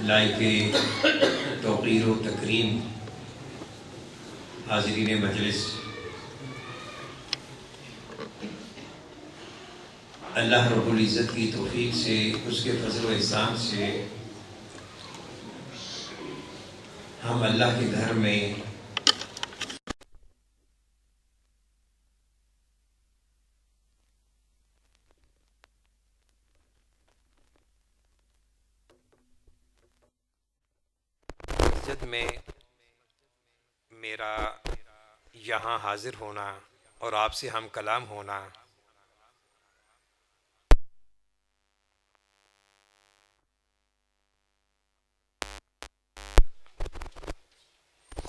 لائق توقیر و تکریم حاضرین مجلس، اللہ رب العزت کی توفیق سے، اس کے فضل و احسان سے ہم اللہ کے گھر میں مسجد میں میرا یہاں حاضر ہونا اور آپ سے ہم کلام ہونا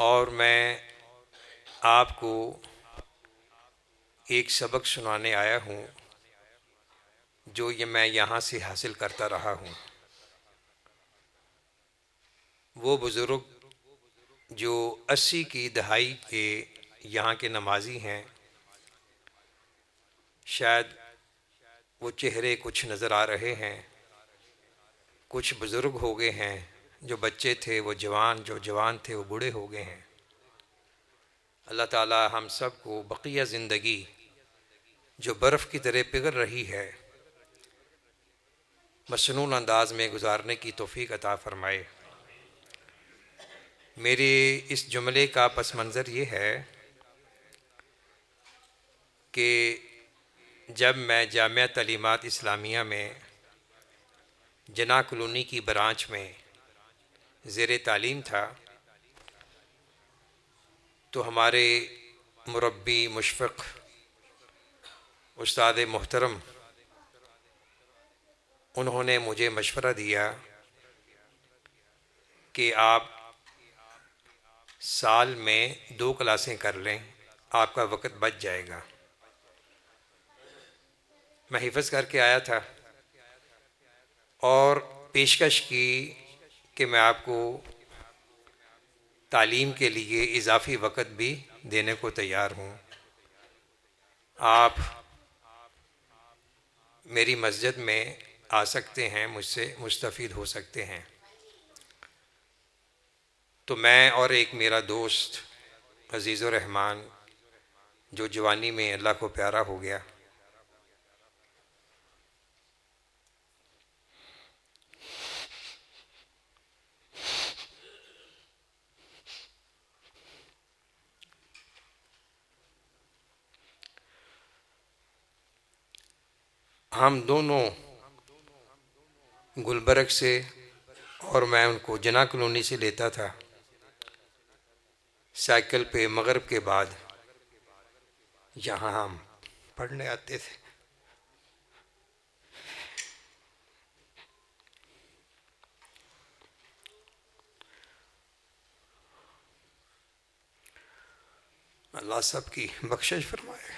اور میں آپ کو ایک سبق سنانے آیا ہوں جو میں یہاں سے حاصل کرتا رہا ہوں۔ وہ بزرگ جو 80 کی دہائی کے یہاں کے نمازی ہیں، شاید وہ چہرے کچھ نظر آ رہے ہیں، کچھ بزرگ ہو گئے ہیں، جو بچے تھے وہ جوان، جو جوان تھے وہ بوڑھے ہو گئے ہیں۔ اللہ تعالی ہم سب کو بقیہ زندگی جو برف کی طرح پگھل رہی ہے مسنون انداز میں گزارنے کی توفیق عطا فرمائے۔ میرے اس جملے کا پس منظر یہ ہے کہ جب میں جامعہ تعلیمات اسلامیہ میں جناح کالونی کی برانچ میں زیر تعلیم تھا تو ہمارے مربی مشفق استاد محترم انہوں نے مجھے مشورہ دیا کہ آپ سال میں 2 کلاسیں کر لیں، آپ کا وقت بچ جائے گا۔ میں حفظ کر کے آیا تھا اور پیشکش کی کہ میں آپ کو تعلیم کے لیے اضافی وقت بھی دینے کو تیار ہوں، آپ میری مسجد میں آ سکتے ہیں، مجھ سے مستفید ہو سکتے ہیں۔ تو میں اور ایک میرا دوست عزیز الرحمان جو جوانی میں اللہ کو پیارا ہو گیا، ہم دونوں گلبرگ سے، اور میں ان کو جناح کالونی سے لیتا تھا، سائیکل پہ مغرب کے بعد یہاں ہم پڑھنے آتے تھے۔ اللہ سب کی بخشش فرمائے۔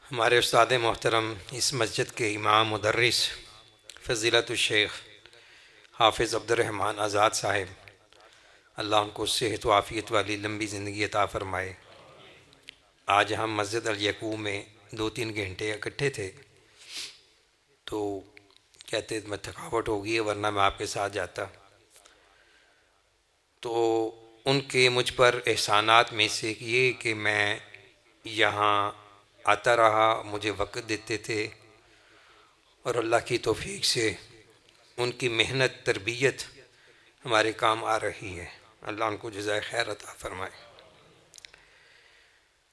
ہمارے استاد محترم اس مسجد کے امام مدرس فضیلت الشیخ حافظ عبد الرحمن آزاد صاحب، اللہ ان کو صحت و عافیت والی لمبی زندگی عطا فرمائے۔ آج ہم مسجد الیعقوب میں 2-3 گھنٹے اکٹھے تھے تو کہتے میں تھکاوٹ ہو گئی ہے ورنہ میں آپ کے ساتھ جاتا۔ تو ان کے مجھ پر احسانات میں سے یہ کہ میں یہاں آتا رہا، مجھے وقت دیتے تھے، اور اللہ کی توفیق سے ان کی محنت تربیت ہمارے کام آ رہی ہے۔ اللہ ان کو جزائے خیر عطا فرمائے۔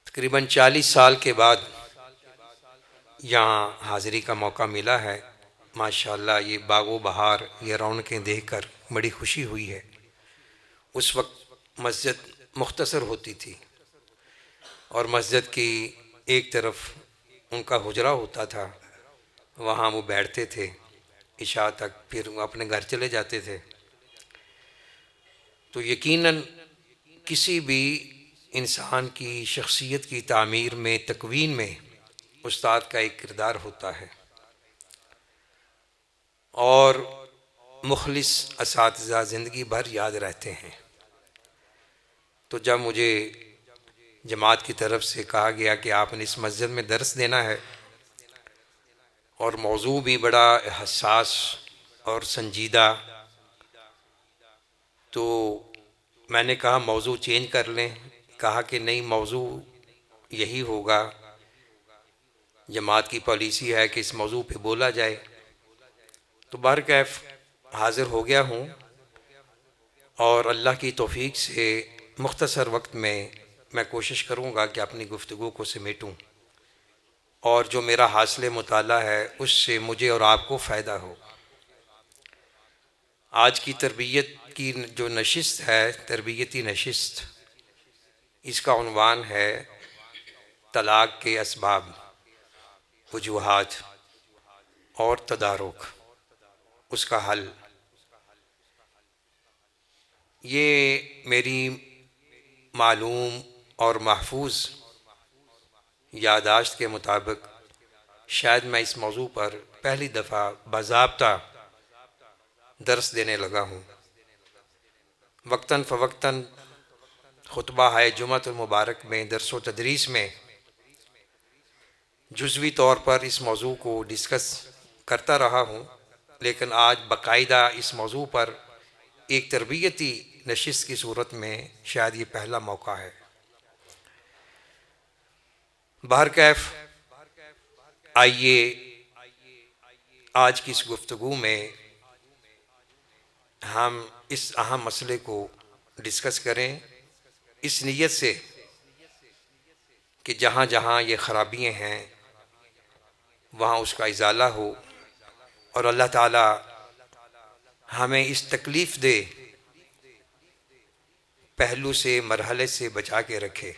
تقریباً 40 سال کے بعد یہاں حاضری کا موقع ملا ہے۔ ماشاءاللہ یہ باغ و بہار، یہ رونقیں دیکھ کر بڑی خوشی ہوئی ہے۔ اس وقت مسجد مختصر ہوتی تھی اور مسجد کی ایک طرف ان کا حجرہ ہوتا تھا، وہاں وہ بیٹھتے تھے عشاء تک، پھر وہ اپنے گھر چلے جاتے تھے۔ تو یقیناً کسی بھی انسان کی شخصیت کی تعمیر میں، تکوین میں استاد کا ایک کردار ہوتا ہے، اور مخلص اساتذہ زندگی بھر یاد رہتے ہیں۔ تو جب مجھے جماعت کی طرف سے کہا گیا کہ آپ نے اس مسجد میں درس دینا ہے اور موضوع بھی بڑا حساس اور سنجیدہ، تو میں نے کہا موضوع چینج کر لیں۔ کہا کہ نہیں، موضوع یہی ہوگا، جماعت کی پالیسی ہے کہ اس موضوع پہ بولا جائے۔ تو بہرکیف حاضر ہو گیا ہوں، اور اللہ کی توفیق سے مختصر وقت میں کوشش کروں گا کہ اپنی گفتگو کو سمیٹوں، اور جو میرا حاصل مطالعہ ہے اس سے مجھے اور آپ کو فائدہ ہو۔ آج کی تربیت کی جو نشست ہے، تربیتی نشست، اس کا عنوان ہے طلاق کے اسباب، وجوہات اور تدارک، اس کا حل۔ یہ میری معلوم اور محفوظ یادداشت کے مطابق شاید میں اس موضوع پر پہلی دفعہ باضابطہ درس دینے لگا ہوں۔ وقتاً فوقتاً خطبہ ہے جمعۃ المبارک میں، درس و تدریس میں جزوی طور پر اس موضوع کو ڈسکس کرتا رہا ہوں، لیکن آج باقاعدہ اس موضوع پر ایک تربیتی نشست کی صورت میں شاید یہ پہلا موقع ہے۔ بہرکیف آئیے آج کی اس گفتگو میں ہم اس اہم مسئلے کو ڈسکس کریں، اس نیت سے کہ جہاں جہاں یہ خرابیاں ہیں وہاں اس کا ازالہ ہو، اور اللہ تعالی ہمیں اس تکلیف دہ پہلو سے، مرحلے سے بچا کے رکھے۔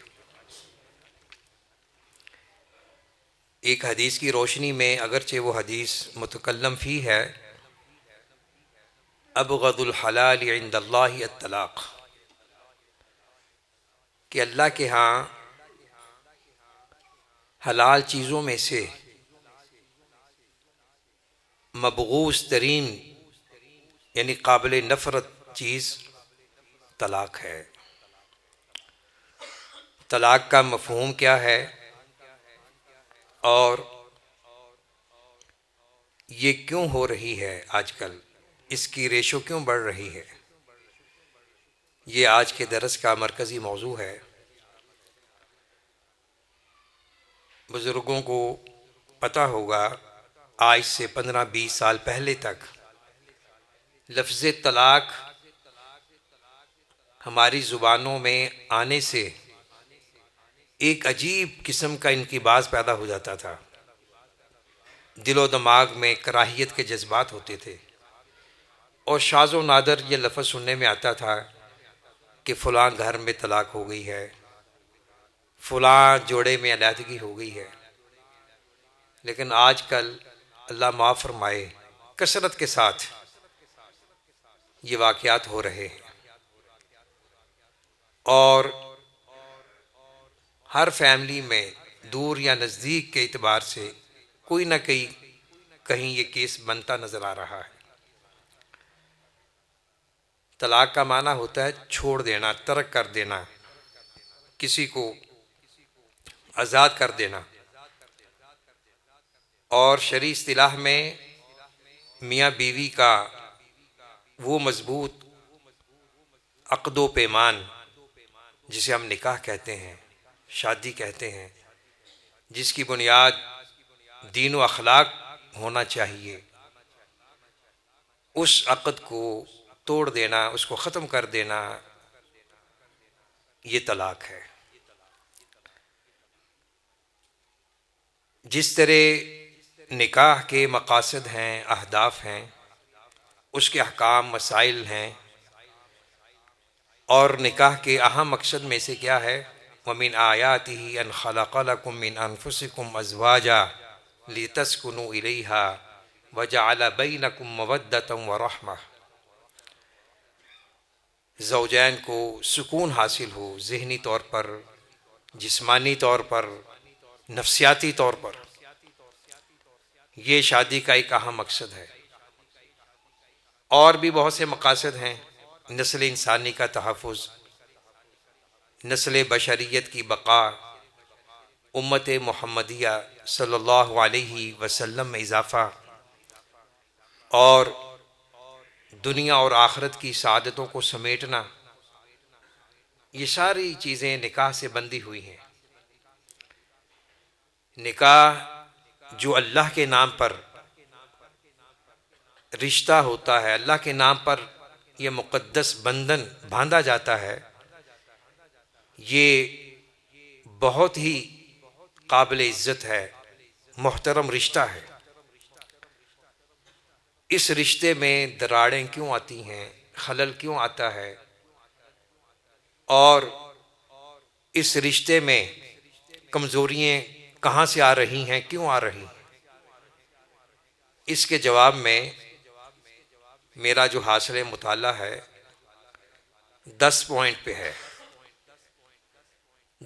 ایک حدیث کی روشنی میں، اگرچہ وہ حدیث متکلم فی ہے، ابغض الحلال عند اللہ الطلاق، کہ اللہ کے ہاں حلال چیزوں میں سے مبغوض ترین یعنی قابل نفرت چیز طلاق ہے۔ طلاق کا مفہوم کیا ہے، اور یہ کیوں ہو رہی ہے آج کل، اس کی ریشو کیوں بڑھ رہی ہے، یہ آج کے درس کا مرکزی موضوع ہے۔ بزرگوں کو پتہ ہوگا آج سے 15-20 سال پہلے تک لفظ طلاق ہماری زبانوں میں آنے سے ایک عجیب قسم کا انقباض پیدا ہو جاتا تھا، دل و دماغ میں کراہیت کے جذبات ہوتے تھے، اور شاذ و نادر یہ لفظ سننے میں آتا تھا کہ فلاں گھر میں طلاق ہو گئی ہے، فلاں جوڑے میں علیحدگی ہو گئی ہے۔ لیکن آج کل اللہ معاف فرمائے کثرت کے ساتھ یہ واقعات ہو رہے ہیں، اور ہر فیملی میں دور یا نزدیک کے اعتبار سے کوئی نہ کہیں یہ کیس بنتا نظر آ رہا ہے۔ طلاق کا معنی ہوتا ہے چھوڑ دینا، ترک کر دینا، کسی کو آزاد کر دینا، اور شرعی اصطلاح میں میاں بیوی کا وہ مضبوط عقد و پیمان جسے ہم نکاح کہتے ہیں، شادی کہتے ہیں، جس کی بنیاد دین و اخلاق ہونا چاہیے، اس عقد کو توڑ دینا، اس کو ختم کر دینا، یہ طلاق ہے۔ جس طرح نکاح کے مقاصد ہیں، اہداف ہیں، اس کے احکام، مسائل ہیں، اور نکاح کے اہم مقصد میں سے کیا ہے؟ وَمِنْ آيَاتِهِ أَنْ خَلَقَ لَكُم مِّنْ أَنفُسِكُمْ أَزْوَاجًا لِتَسْكُنُوا إِلَيْهَا وَجَعَلَ بَيْنَكُم مَّوَدَّةً وَرَحْمَةً، زوجین کو سکون حاصل ہو، ذہنی طور پر، جسمانی طور پر، نفسیاتی طور پر، یہ شادی کا ایک اہم مقصد ہے۔ اور بھی بہت سے مقاصد ہیں، نسل انسانی کا تحفظ، نسل بشریت کی بقا، امت محمدیہ صلی اللہ علیہ وسلم میں اضافہ، اور دنیا اور آخرت کی سعادتوں کو سمیٹنا، یہ ساری چیزیں نکاح سے بندھی ہوئی ہیں۔ نکاح جو اللہ کے نام پر رشتہ ہوتا ہے، اللہ کے نام پر یہ مقدس بندھن باندھا جاتا ہے، یہ بہت ہی قابل عزت ہے، محترم رشتہ ہے۔ اس رشتے میں دراڑیں کیوں آتی ہیں، خلل کیوں آتا ہے، اور اس رشتے میں کمزوریاں کہاں سے آ رہی ہیں، کیوں آ رہی ہیں، اس کے جواب میں میرا جو حاصل مطالعہ ہے 10 پوائنٹ پہ ہے۔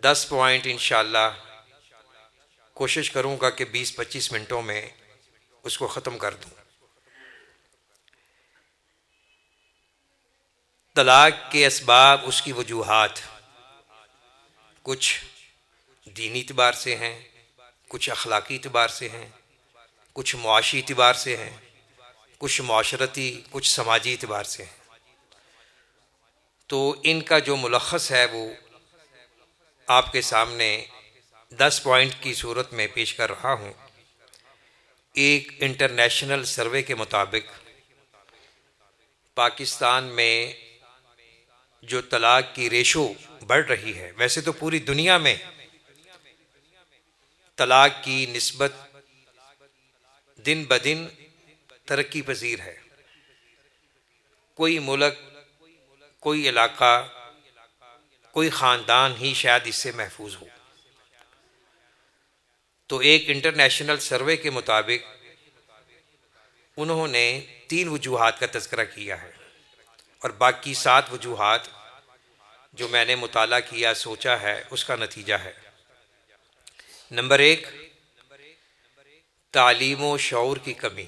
10 پوائنٹ انشاءاللہ کوشش کروں گا کہ 20-25 منٹوں میں اس کو ختم کر دوں۔ طلاق کے اسباب، اس کی وجوہات کچھ دینی اعتبار سے ہیں، کچھ اخلاقی اعتبار سے ہیں، کچھ معاشی اعتبار سے ہیں، کچھ معاشرتی، کچھ سماجی اعتبار سے ہیں۔ تو ان کا جو ملخص ہے وہ آپ کے سامنے 10 پوائنٹ کی صورت میں پیش کر رہا ہوں۔ ایک انٹرنیشنل سروے کے مطابق پاکستان میں جو طلاق کی ریشو بڑھ رہی ہے، ویسے تو پوری دنیا میں طلاق کی نسبت دن بدن ترقی پذیر ہے۔ کوئی ملک، کوئی علاقہ، کوئی خاندان ہی شاید اس سے محفوظ ہو۔ تو ایک انٹرنیشنل سروے کے مطابق انہوں نے 3 وجوہات کا تذکرہ کیا ہے، اور باقی 7 وجوہات جو میں نے مطالعہ کیا، سوچا ہے، اس کا نتیجہ ہے۔ نمبر 1، تعلیم و شعور کی کمی۔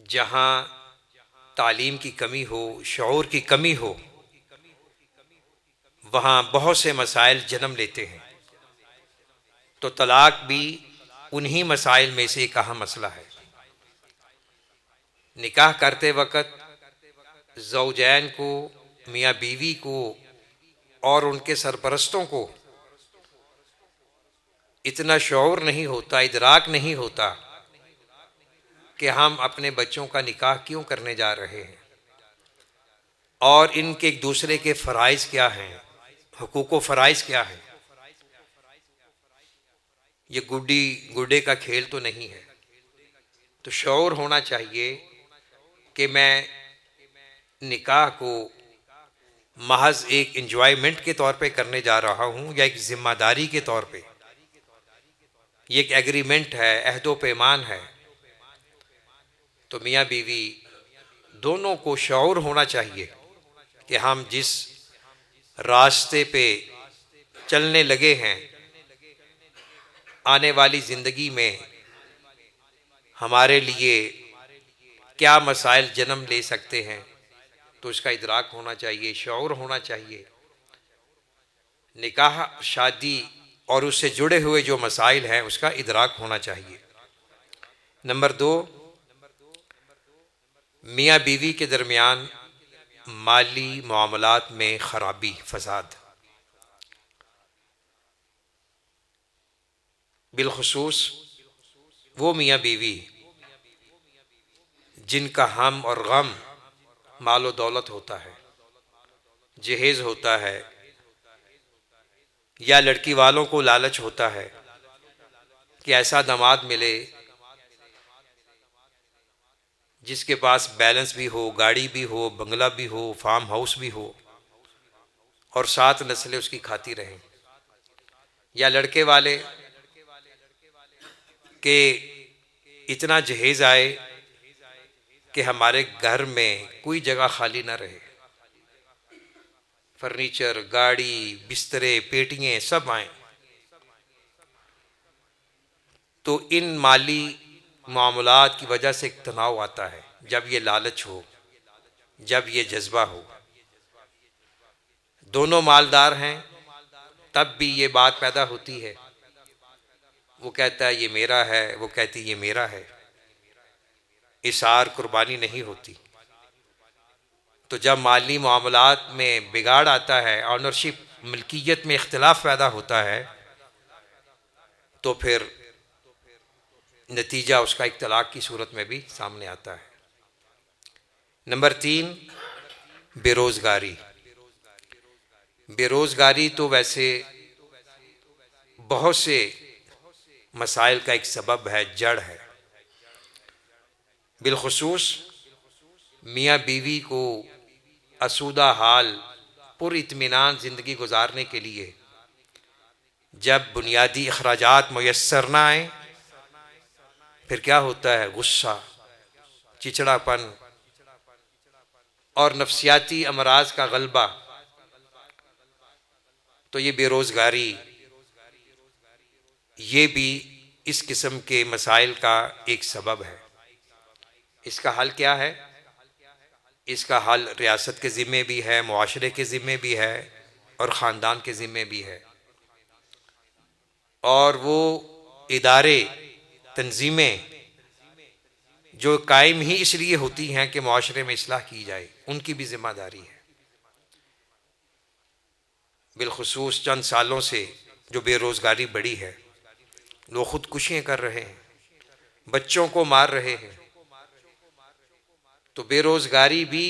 جہاں تعلیم کی کمی ہو، شعور کی کمی ہو، وہاں بہت سے مسائل جنم لیتے ہیں۔ تو طلاق بھی انہی مسائل میں سے ایک اہم مسئلہ ہے۔ نکاح کرتے وقت زوجین کو، میاں بیوی کو اور ان کے سرپرستوں کو اتنا شعور نہیں ہوتا، ادراک نہیں ہوتا کہ ہم اپنے بچوں کا نکاح کیوں کرنے جا رہے ہیں، اور ان کے ایک دوسرے کے فرائض کیا ہیں، حقوق و فرائض کیا ہیں۔ یہ گڈے کا کھیل تو نہیں ہے۔ تو شعور ہونا چاہیے کہ میں نکاح کو محض ایک انجوائمنٹ کے طور پہ کرنے جا رہا ہوں، یا ایک ذمہ داری کے طور پہ۔ یہ ایک ایگریمنٹ ہے، عہد و پیمان ہے۔ تو میاں بیوی دونوں کو شعور ہونا چاہیے کہ ہم جس راستے پہ چلنے لگے ہیں، آنے والی زندگی میں ہمارے لیے کیا مسائل جنم لے سکتے ہیں، تو اس کا ادراک ہونا چاہیے، شعور ہونا چاہیے۔ نکاح، شادی اور اس سے جڑے ہوئے جو مسائل ہیں، اس کا ادراک ہونا چاہیے۔ نمبر 2، میاں بیوی کے درمیان مالی معاملات میں خرابی، فساد۔ بالخصوص وہ میاں بیوی جن کا ہم اور غم مال و دولت ہوتا ہے، جہیز ہوتا ہے، یا لڑکی والوں کو لالچ ہوتا ہے کہ ایسا داماد ملے جس کے پاس بیلنس بھی ہو، گاڑی بھی ہو، بنگلہ بھی ہو، فارم ہاؤس بھی ہو، اور 7 نسلیں اس کی کھاتی رہیں۔ یا لڑکے والے کہ اتنا جہیز آئے کہ ہمارے گھر میں کوئی جگہ خالی نہ رہے، فرنیچر، گاڑی، بسترے، پیٹیاں سب آئیں۔ تو ان مالی معاملات کی وجہ سے ایک تناؤ آتا ہے، جب یہ لالچ ہو، جب یہ جذبہ ہو. دونوں مالدار ہیں تب بھی یہ بات پیدا ہوتی ہے، وہ کہتا ہے یہ میرا ہے، وہ کہتی یہ میرا ہے، اثار قربانی نہیں ہوتی. تو جب مالی معاملات میں بگاڑ آتا ہے، آنرشپ ملکیت میں اختلاف پیدا ہوتا ہے، تو پھر نتیجہ اس کا ایک طلاق کی صورت میں بھی سامنے آتا ہے. نمبر 3، بے روزگاری. بے روزگاری تو ویسے بہت سے مسائل کا ایک سبب ہے، جڑ ہے. بالخصوص میاں بیوی کو آسودہ حال پر اطمینان زندگی گزارنے کے لیے جب بنیادی اخراجات میسر نہ آئیں، پھر کیا ہوتا ہے؟ غصہ، چچڑاپن اور نفسیاتی امراض کا غلبہ. تو یہ بے روزگاری، یہ بھی اس قسم کے مسائل کا ایک سبب ہے. اس کا حل کیا ہے؟ اس کا حل ریاست کے ذمے بھی ہے، معاشرے کے ذمے بھی ہے، اور خاندان کے ذمے بھی ہے. اور وہ ادارے، تنظیمیں جو قائم ہی اس لیے ہوتی ہیں کہ معاشرے میں اصلاح کی جائے، ان کی بھی ذمہ داری ہے. بالخصوص چند سالوں سے جو بے روزگاری بڑھی ہے، لوگ خودکشیاں کر رہے ہیں، بچوں کو مار رہے ہیں. تو بے روزگاری بھی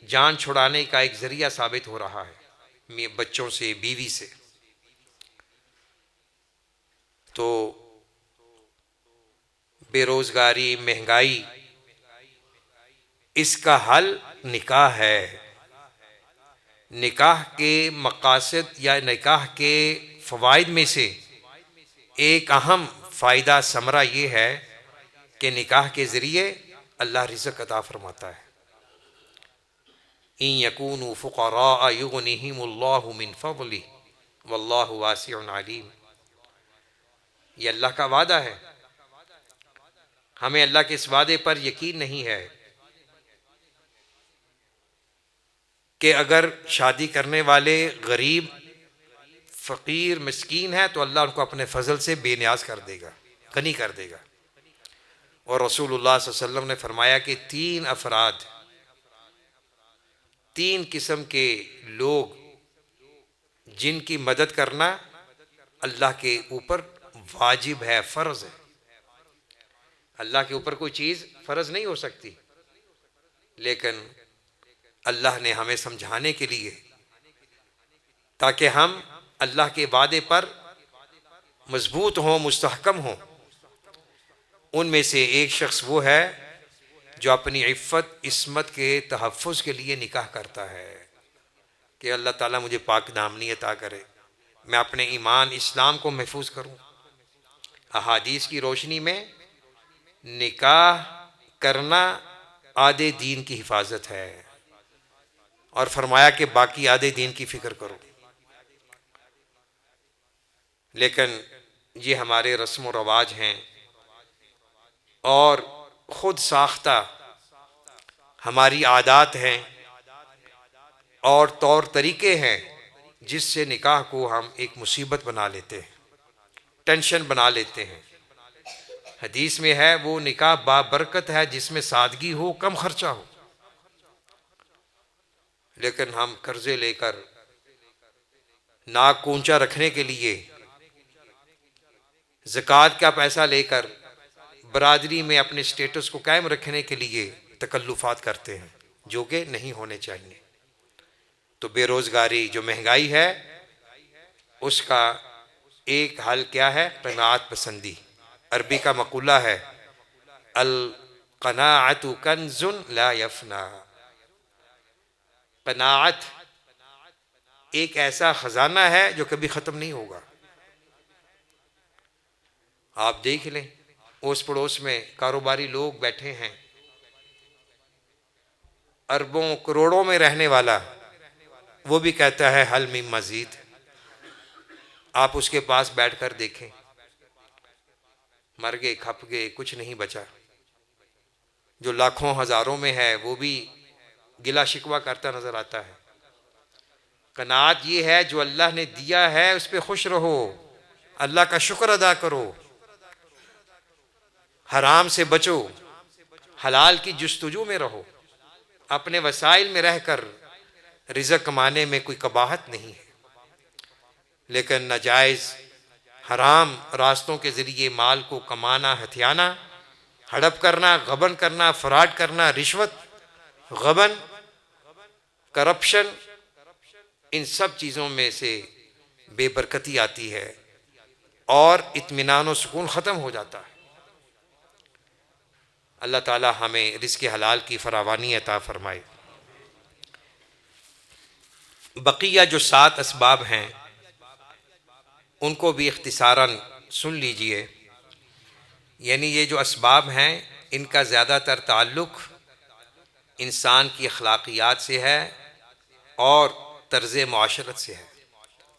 جان چھڑانے کا ایک ذریعہ ثابت ہو رہا ہے، بچوں سے، بیوی سے. تو بے روزگاری، مہنگائی، اس کا حل نکاح ہے. نکاح کے مقاصد یا نکاح کے فوائد میں سے ایک اہم فائدہ ثمرہ یہ ہے کہ نکاح کے ذریعے اللہ رزق عطا فرماتا ہے. ان یکونوا فقراء یغنہم اللہ من فضلہ واللہ واسع علیم. یہ اللہ کا وعدہ ہے. ہمیں اللہ کے اس وعدے پر یقین نہیں ہے کہ اگر شادی کرنے والے غریب، فقیر، مسکین ہیں تو اللہ ان کو اپنے فضل سے بے نیاز کر دے گا، غنی کر دے گا. اور رسول اللہ صلی اللہ علیہ وسلم نے فرمایا کہ 3 افراد، 3 قسم کے لوگ جن کی مدد کرنا اللہ کے اوپر واجب ہے، فرض ہے. اللہ کے اوپر کوئی چیز فرض نہیں ہو سکتی، لیکن اللہ نے ہمیں سمجھانے کے لیے، تاکہ ہم اللہ کے وعدے پر مضبوط ہوں، مستحکم ہوں. ان میں سے ایک شخص وہ ہے جو اپنی عفت، عصمت کے تحفظ کے لیے نکاح کرتا ہے کہ اللہ تعالیٰ مجھے پاک دامنی عطا کرے، میں اپنے ایمان، اسلام کو محفوظ کروں. احادیث کی روشنی میں نکاح کرنا آدھے دین کی حفاظت ہے، اور فرمایا کہ باقی آدھے دین کی فکر کرو. لیکن یہ ہمارے رسم و رواج ہیں اور خود ساختہ ہماری عادات ہیں اور طور طریقے ہیں، جس سے نکاح کو ہم ایک مصیبت بنا لیتے ہیں، ٹینشن بنا لیتے ہیں. حدیث میں ہے وہ نکاح بابرکت ہے جس میں سادگی ہو، کم خرچہ ہو. لیکن ہم قرضے لے کر، ناک کو اونچا رکھنے کے لیے، زکوٰۃ کا پیسہ لے کر، برادری میں اپنے سٹیٹس کو قائم رکھنے کے لیے تکلفات کرتے ہیں جو کہ نہیں ہونے چاہیے. تو بے روزگاری، جو مہنگائی ہے، اس کا ایک حل کیا ہے؟ قناعت پسندی. عربی کا مقولہ ہے القناعۃ کنز لا یفنی. قناعت ایک ایسا خزانہ ہے جو کبھی ختم نہیں ہوگا. آپ دیکھ لیں، اوس پڑوس میں کاروباری لوگ بیٹھے ہیں، اربوں کروڑوں میں رہنے والا، وہ بھی کہتا ہے حل من مزید. آپ اس کے پاس بیٹھ کر دیکھیں، مر گئے کھپ گئے، کچھ نہیں بچا۔ جو لاکھوں ہزاروں میں ہے وہ بھی گلا شکوہ کرتا نظر آتا ہے۔ قناعت یہ ہے جو اللہ نے دیا ہے اس پہ خوش رہو، اللہ کا شکر ادا کرو، حرام سے بچو، حلال کی جستجو میں رہو۔ اپنے وسائل میں رہ کر رزق کمانے میں کوئی قباحت نہیں ہے، لیکن ناجائز حرام راستوں کے ذریعے مال کو کمانا، ہتھیانا، ہڑپ کرنا، غبن کرنا، فراڈ کرنا، رشوت، غبن، کرپشن، ان سب چیزوں میں سے بے برکتی آتی ہے اور اطمینان و سکون ختم ہو جاتا ہے۔ اللہ تعالی ہمیں رزق حلال کی فراوانی عطا فرمائے۔ بقیہ جو 7 اسباب ہیں ان کو بھی اختصاراً سن لیجئے۔ یعنی یہ جو اسباب ہیں ان کا زیادہ تر تعلق انسان کی اخلاقیات سے ہے اور طرز معاشرت سے ہے،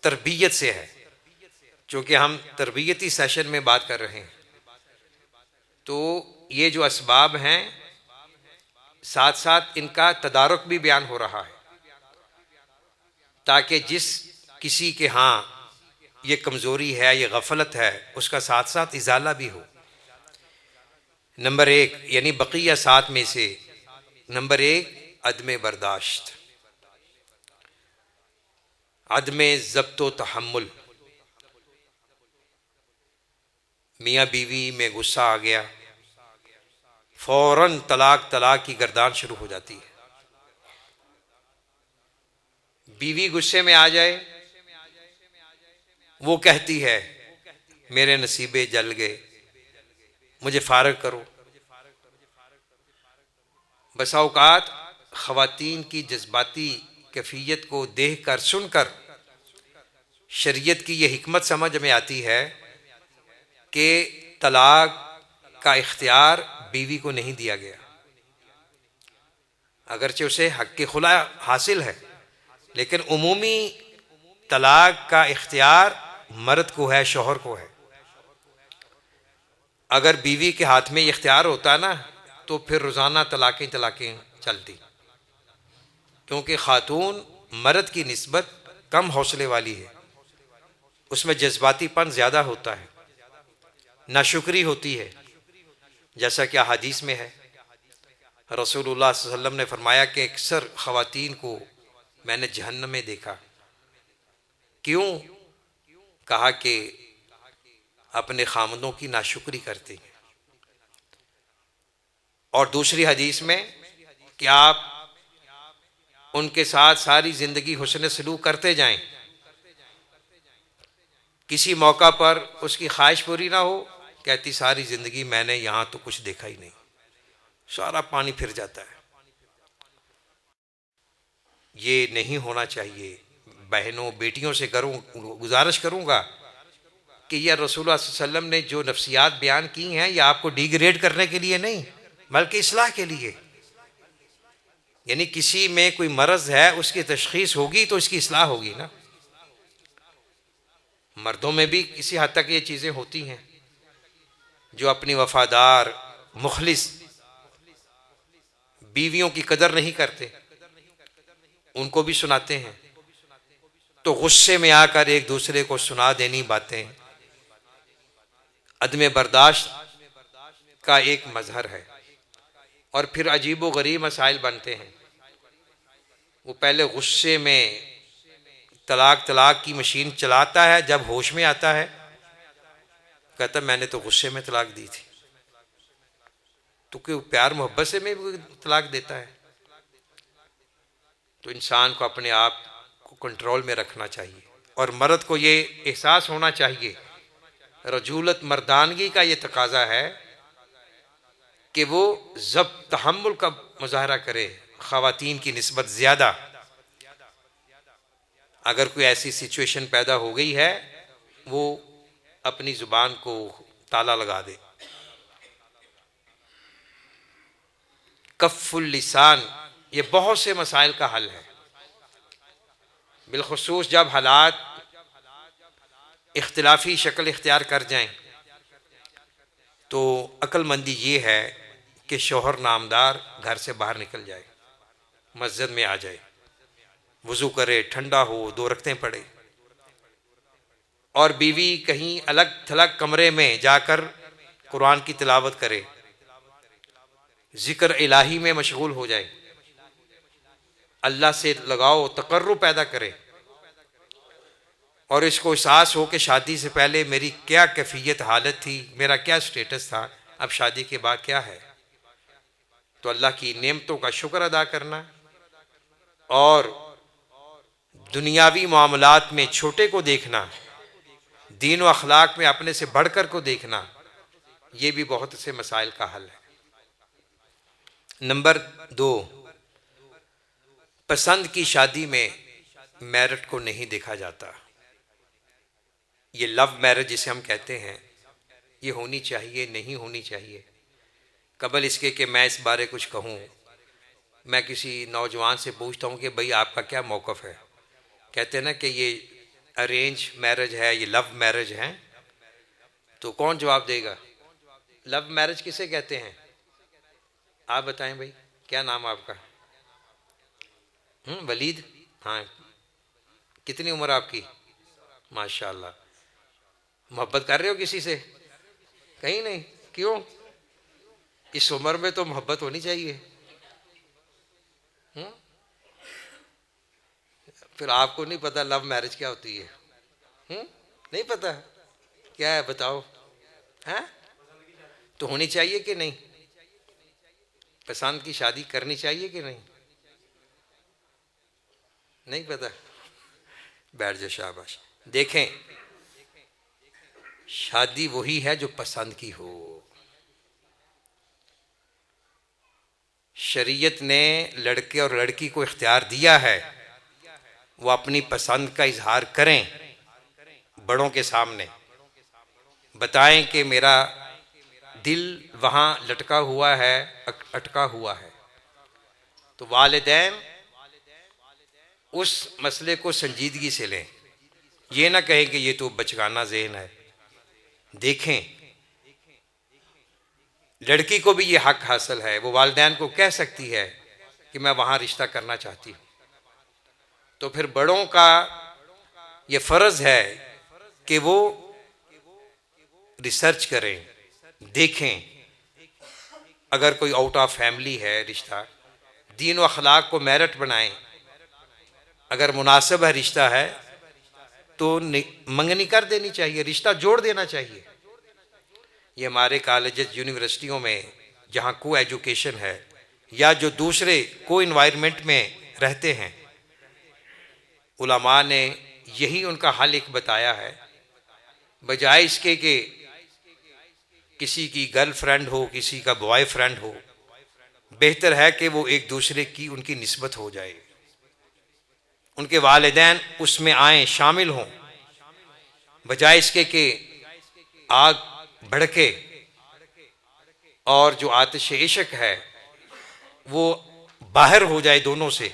تربیت سے ہے۔ چونکہ ہم تربیتی سیشن میں بات کر رہے ہیں تو یہ جو اسباب ہیں ساتھ ساتھ ان کا تدارک بھی بیان ہو رہا ہے، تاکہ جس کسی کے ہاں یہ کمزوری ہے، یہ غفلت ہے، اس کا ساتھ ساتھ ازالہ بھی ہو۔ نمبر 1 یعنی بقیہ 7 میں سے نمبر 1 عدم برداشت، عدم ضبط و تحمل۔ میاں بیوی میں غصہ آ گیا، فوراً طلاق کی گردان شروع ہو جاتی ہے۔ بیوی غصے میں آ جائے، وہ کہتی ہے میرے نصیبے جل گئے، مجھے فارغ کرو۔ بسا اوقات خواتین کی جذباتی کیفیت کو دیکھ کر سن کر شریعت کی یہ حکمت سمجھ میں آتی ہے کہ طلاق کا اختیار بیوی کو نہیں دیا گیا، اگرچہ اسے حق خلا حاصل ہے، لیکن عمومی طلاق کا اختیار مرد کو ہے، شوہر کو ہے۔ اگر بیوی کے ہاتھ میں یہ اختیار ہوتا نا تو پھر روزانہ طلاقیں چلتی، کیونکہ خاتون مرد کی نسبت کم حوصلے والی ہے، اس میں جذباتی پن زیادہ ہوتا ہے، ناشکری ہوتی ہے، جیسا کہ احادیث میں ہے۔ رسول اللہ صلی اللہ علیہ وسلم نے فرمایا کہ اکثر خواتین کو میں نے جہنم میں دیکھا۔ کیوں؟ کہا کہ اپنے خامندوں کی ناشکری کرتی ہیں۔ اور دوسری حدیث میں کہ آپ ان کے ساتھ ساری زندگی حسن سلوک کرتے جائیں، کسی موقع پر اس کی خواہش پوری نہ ہو، کہتی ساری زندگی میں نے یہاں تو کچھ دیکھا ہی نہیں، سارا پانی پھر جاتا ہے۔ یہ نہیں ہونا چاہیے۔ بہنوں بیٹیوں سے گزارش کروں گا کہ یہ رسول اللہ صلی اللہ علیہ وسلم نے جو نفسیات بیان کی ہیں یہ آپ کو ڈی گریڈ کرنے کے لیے نہیں بلکہ اصلاح کے لیے۔ یعنی کسی میں کوئی مرض ہے، اس کی تشخیص ہوگی تو اس کی اصلاح ہوگی نا۔ مردوں میں بھی کسی حد تک یہ چیزیں ہوتی ہیں، جو اپنی وفادار مخلص بیویوں کی قدر نہیں کرتے، ان کو بھی سناتے ہیں، تو غصے میں آ کر ایک دوسرے کو سنا دینی باتیں عدم برداشت کا ایک مظہر ہے۔ اور پھر عجیب و غریب مسائل بنتے ہیں۔ وہ پہلے غصے میں طلاق کی مشین چلاتا ہے، جب ہوش میں آتا ہے کہتا میں نے تو غصے میں طلاق دی تھی۔ تو کہ پیار محبت سے میں بھی طلاق دیتا ہے؟ تو انسان کو اپنے آپ کو کنٹرول میں رکھنا چاہیے، اور مرد کو یہ احساس ہونا چاہیے، رجولت مردانگی کا یہ تقاضا ہے کہ وہ ضبط تحمل کا مظاہرہ کرے خواتین کی نسبت زیادہ۔ اگر کوئی ایسی سچویشن پیدا ہو گئی ہے وہ اپنی زبان کو تالا لگا دے۔ کف اللسان یہ بہت سے مسائل کا حل ہے، بالخصوص جب حالات اختلافی شکل اختیار کر جائیں تو عقل مندی یہ ہے کہ شوہر نامدار گھر سے باہر نکل جائے، مسجد میں آ جائے، وضو کرے، ٹھنڈا ہو، 2 رکعتیں پڑھے، اور بیوی کہیں الگ تھلگ کمرے میں جا کر قرآن کی تلاوت کرے، ذکر الہی میں مشغول ہو جائے، اللہ سے لگاؤ تقرب پیدا کرے، اور اس کو احساس ہو کہ شادی سے پہلے میری کیا کیفیت حالت تھی، میرا کیا سٹیٹس تھا، اب شادی کے بعد کیا ہے، تو اللہ کی نعمتوں کا شکر ادا کرنا اور دنیاوی معاملات میں چھوٹے کو دیکھنا، دین و اخلاق میں اپنے سے بڑھ کر کو دیکھنا، یہ بھی بہت سے مسائل کا حل ہے۔ نمبر 2، پسند کی شادی میں میرٹ کو نہیں دیکھا جاتا۔ یہ لو میرج جسے ہم کہتے ہیں، یہ ہونی چاہیے نہیں ہونی چاہیے؟ قبل اس کے کہ میں اس بارے کچھ کہوں، میں کسی نوجوان سے پوچھتا ہوں کہ بھئی آپ کا کیا موقف ہے؟ کہتے ہیں نا کہ یہ ارینج میرج ہے، یہ لو میرج ہے، تو کون جواب دے گا؟ لو میرج کسے کہتے ہیں؟ آپ بتائیں بھئی، کیا نام آپ کا؟ ولید؟ ہاں، کتنی عمر آپ کی؟ ماشاءاللہ، محبت کر رہے ہو کسی سے؟ کہیں نہیں؟ کیوں؟ اس عمر میں تو محبت ہونی چاہیے۔ پھر آپ کو نہیں پتا لو میرج کیا ہوتی ہے؟ نہیں پتا کیا ہے؟ بتاؤ۔ ہاں، تو ہونی چاہیے کہ نہیں؟ پسند کی شادی کرنی چاہیے کہ نہیں؟ نہیں پتا؟ بیٹھ جاؤ، شاباش۔ دیکھیں، شادی وہی ہے جو پسند کی ہو۔ شریعت نے لڑکے اور لڑکی کو اختیار دیا ہے، وہ اپنی پسند کا اظہار کریں، بڑوں کے سامنے بتائیں کہ میرا دل وہاں لٹکا ہوا ہے، اٹکا ہوا ہے، تو والدین اس مسئلے کو سنجیدگی سے لیں، یہ نہ کہیں کہ یہ تو بچگانہ ذہن ہے۔ دیکھیں، لڑکی کو بھی یہ حق حاصل ہے، وہ والدین کو کہہ سکتی ہے کہ میں وہاں رشتہ کرنا چاہتی ہوں۔ تو پھر بڑوں کا یہ فرض ہے کہ وہ ریسرچ کریں، دیکھیں، اگر کوئی آؤٹ آف فیملی ہے رشتہ، دین و اخلاق کو میرٹ بنائیں، اگر مناسب ہے رشتہ ہے تو منگنی کر دینی چاہیے، رشتہ جوڑ دینا چاہیے۔ یہ ہمارے کالجز، یونیورسٹیوں میں جہاں کو ایجوکیشن ہے یا جو دوسرے کو انوائرمنٹ میں رہتے ہیں، علماء نے یہی ان کا حل ایک بتایا ہے، بجائے اس کے کہ کسی کی گرل فرینڈ ہو، کسی کا بوائے فرینڈ ہو، بہتر ہے کہ وہ ایک دوسرے کی ان کی نسبت ہو جائے، ان کے والدین اس میں آئیں، شامل ہوں، بجائے اس کے کہ آگ بھڑکے اور جو آتش عشق ہے وہ باہر ہو جائے دونوں سے،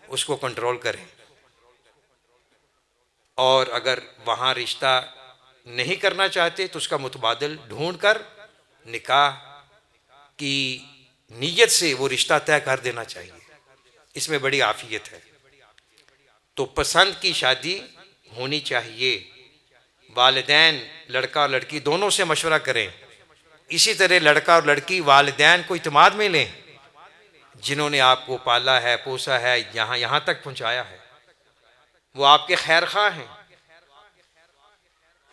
اس کو کنٹرول کریں۔ اور اگر وہاں رشتہ نہیں کرنا چاہتے تو اس کا متبادل ڈھونڈ کر نکاح کی نیت سے وہ رشتہ طے کر دینا چاہیے، اس میں بڑی عافیت ہے۔ تو پسند کی شادی ہونی چاہیے، والدین لڑکا اور لڑکی دونوں سے مشورہ کریں، اسی طرح لڑکا اور لڑکی والدین کو اعتماد میں لیں جنہوں نے آپ کو پالا ہے، پوسا ہے، یہاں تک پہنچایا ہے، وہ آپ کے خیر خواہ ہیں۔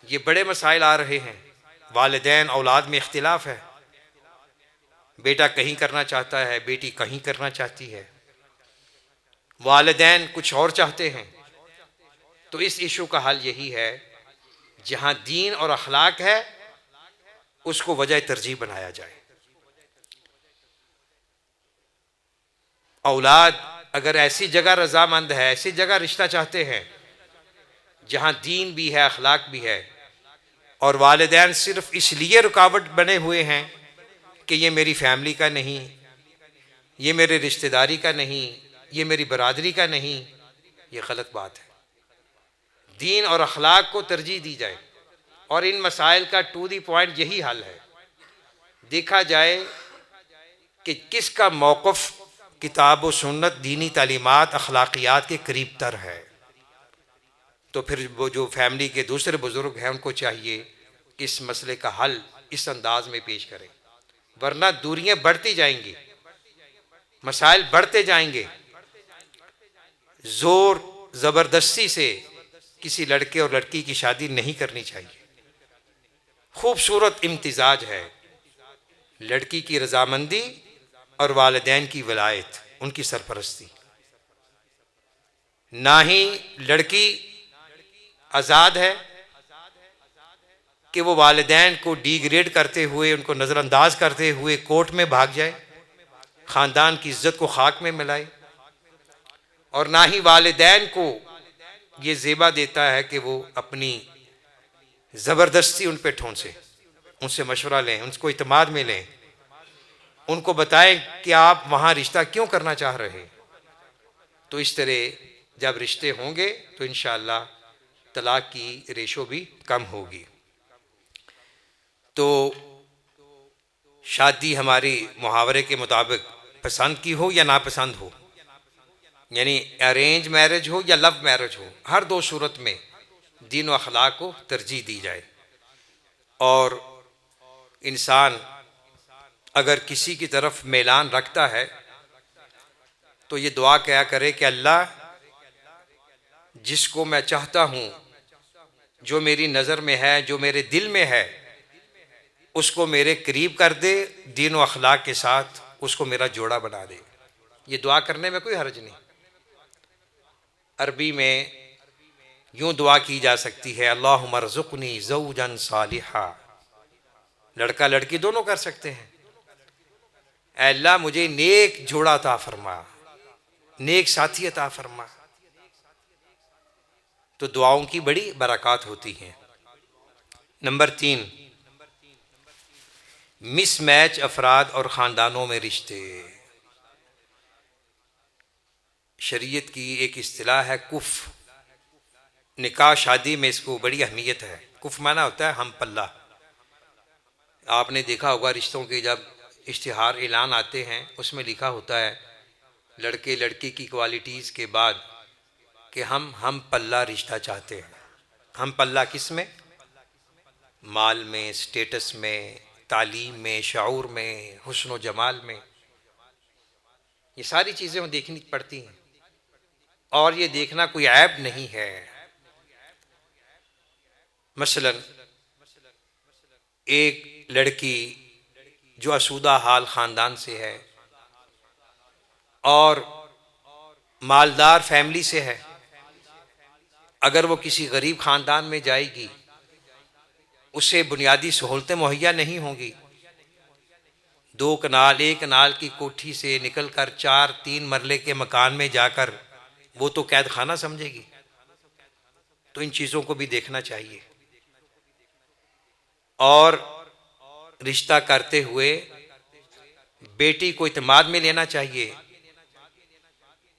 یہ بڑے مسائل آ رہے ہیں، والدین اولاد میں اختلاف ہے، بیٹا کہیں کرنا چاہتا ہے، بیٹی کہیں کرنا چاہتی ہے، والدین کچھ اور چاہتے ہیں۔ تو اس ایشو کا حل یہی ہے، جہاں دین اور اخلاق ہے اس کو وجہ ترجیح بنایا جائے۔ اولاد اگر ایسی جگہ رضامند ہے، ایسی جگہ رشتہ چاہتے ہیں جہاں دین بھی ہے، اخلاق بھی ہے، اور والدین صرف اس لیے رکاوٹ بنے ہوئے ہیں کہ یہ میری فیملی کا نہیں، یہ میرے رشتہ داری کا نہیں، یہ میری برادری کا نہیں، یہ غلط بات ہے۔ دین اور اخلاق کو ترجیح دی جائے، اور ان مسائل کا ٹو دی پوائنٹ یہی حل ہے۔ دیکھا جائے کہ کس کا موقف کتاب و سنت، دینی تعلیمات، اخلاقیات کے قریب تر ہے، تو پھر وہ جو فیملی کے دوسرے بزرگ ہیں ان کو چاہیے کہ اس مسئلے کا حل اس انداز میں پیش کریں، ورنہ دوریاں بڑھتی جائیں گی، مسائل بڑھتے جائیں گے۔ زور زبردستی سے کسی لڑکے اور لڑکی کی شادی نہیں کرنی چاہیے۔ خوبصورت امتزاج ہے لڑکی کی رضامندی اور والدین کی ولایت، ان کی سرپرستی، نہ ہی لڑکی آزاد ہے کہ وہ والدین کو ڈی گریڈ کرتے ہوئے، ان کو نظر انداز کرتے ہوئے کورٹ میں بھاگ جائے، خاندان کی عزت کو خاک میں ملائے، اور نہ ہی والدین کو یہ زیبا دیتا ہے کہ وہ اپنی زبردستی ان پہ ٹھونسے، ان سے مشورہ لیں، ان کو اعتماد میں لیں، ان کو بتائیں کہ آپ وہاں رشتہ کیوں کرنا چاہ رہے ہیں۔ تو اس طرح جب رشتے ہوں گے تو انشاءاللہ طلاق کی ریشو بھی کم ہوگی۔ تو شادی ہماری محاورے کے مطابق پسند کی ہو یا ناپسند ہو، یعنی ارینج میرج ہو یا لو میرج ہو، ہر دو صورت میں دین و اخلاق کو ترجیح دی جائے۔ اور انسان اگر کسی کی طرف میلان رکھتا ہے تو یہ دعا کیا کرے کہ اللہ جس کو میں چاہتا ہوں، جو میری نظر میں ہے، جو میرے دل میں ہے، اس کو میرے قریب کر دے، دین و اخلاق کے ساتھ اس کو میرا جوڑا بنا دے۔ یہ دعا کرنے میں کوئی حرج نہیں۔ عربی میں یوں دعا کی جا سکتی ہے، اللہم ارزقنی زوجا صالحا، لڑکا لڑکی دونوں کر سکتے ہیں، اے اللہ مجھے نیک جوڑا عطا فرما، نیک ساتھی عطا فرما۔ تو دعاؤں کی بڑی برکات ہوتی ہیں۔ نمبر 3، مس میچ افراد اور خاندانوں میں رشتے۔ شریعت کی ایک اصطلاح ہے کف، نکاح شادی میں اس کو بڑی اہمیت ہے۔ کف معنی ہوتا ہے ہم پلہ۔ آپ نے دیکھا ہوگا رشتوں کے جب اشتہار اعلان آتے ہیں اس میں لکھا ہوتا ہے لڑکے لڑکی کی کوالٹیز کے بعد کہ ہم پلہ رشتہ چاہتے ہیں۔ ہم پلہ کس میں؟ مال میں، سٹیٹس میں، تعلیم میں، شعور میں، حسن و جمال میں، یہ ساری چیزیں ہمیں دیکھنی پڑتی ہیں، اور یہ دیکھنا کوئی عیب نہیں ہے۔ مثلا ایک لڑکی جو آسودہ حال خاندان سے ہے اور مالدار فیملی سے ہے، اگر وہ کسی غریب خاندان میں جائے گی، اسے بنیادی سہولتیں مہیا نہیں ہوں گی۔ 2 کنال 1 کنال کی کوٹھی سے نکل کر 4-3 مرلے کے مکان میں جا کر وہ تو قید خانہ سمجھے گی۔ تو ان چیزوں کو بھی دیکھنا چاہیے، اور رشتہ کرتے ہوئے بیٹی کو اعتماد میں لینا چاہیے،